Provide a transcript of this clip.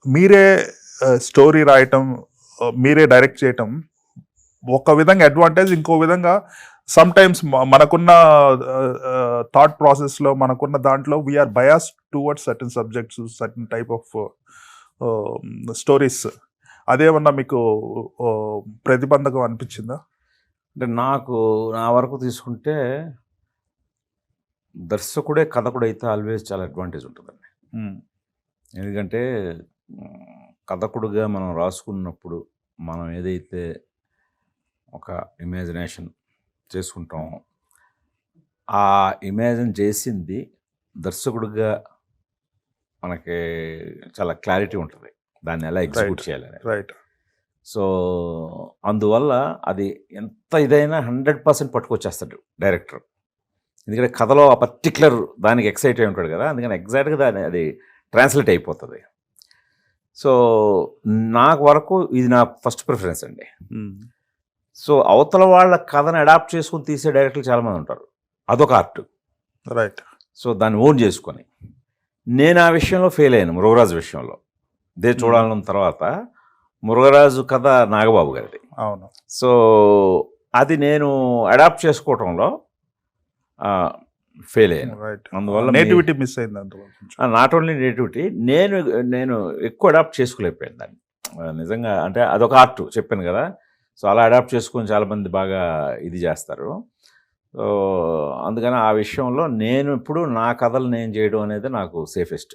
మీరే స్టోరీ రాయటం, మీరే డైరెక్ట్ చేయటం ఒక విధంగా అడ్వాంటేజ్, ఇంకో విధంగా సమ్ టైమ్స్ మనకున్న థాట్ ప్రాసెస్లో, మనకున్న దాంట్లో we are bias towards certain subjects, certain type of stories. అదేమన్నా మీకు ప్రతిబంధకం అనిపించిందా? అంటే నాకు నా వరకు తీసుకుంటే దర్శకుడే కథకుడైతే ఆల్వేస్ చాలా అడ్వాంటేజ్ ఉంటుందండి. ఎందుకంటే కథకుడుగా మనం రాసుకున్నప్పుడు మనం ఏదైతే ఒక ఇమాజినేషన్ చేసుకుంటామో ఆ ఇమాజిన్ చేసింది దర్శకుడిగా మనకి చాలా క్లారిటీ ఉంటుంది దాన్ని ఎలా ఎగ్జిక్యూట్ చేయాలని. రైట్. సో అందువల్ల అది ఎంత ఇదైనా 100% పట్టుకొచ్చేస్తాడు డైరెక్టర్. ఎందుకంటే కథలో ఆ పర్టిక్యులర్ దానికి ఎక్సైట్ అయి ఉంటాడు కదా, అందుకని ఎగ్జాక్ట్గా దాన్ని అది ట్రాన్స్లేట్ అయిపోతుంది. సో నాకు వరకు ఇది నా ఫస్ట్ ప్రిఫరెన్స్ అండి. సో అవతల వాళ్ళ కథను అడాప్ట్ చేసుకుని తీసే డైరెక్టర్లు చాలామంది ఉంటారు, అదొక ఆర్ట్. రైట్. సో దాన్ని ఓన్ చేసుకొని నేను ఆ విషయంలో ఫెయిల్ అయ్యాను. మురుగరాజు విషయంలో దే చూడాలన్న తర్వాత మురుగరాజు కథ నాగబాబు గారిది. అవును. సో అది నేను అడాప్ట్ చేసుకోవటంలో ఫెయిల్ అయ్యాను. అందువల్ల నేటివిటీ మిస్ అయింది. నాట్ ఓన్లీ నేటివిటీ, నేను ఎక్కువ అడాప్ట్ చేసుకోలేకపోయాను దాన్ని నిజంగా. అంటే అదొక ఆర్ట్ చెప్పాను కదా, సో అలా అడాప్ట్ చేసుకొని చాలామంది బాగా ఇది చేస్తారు. సో అందుకని ఆ విషయంలో నేను ఇప్పుడు నా కథలు నేను చేయడం అనేది నాకు సేఫెస్ట్.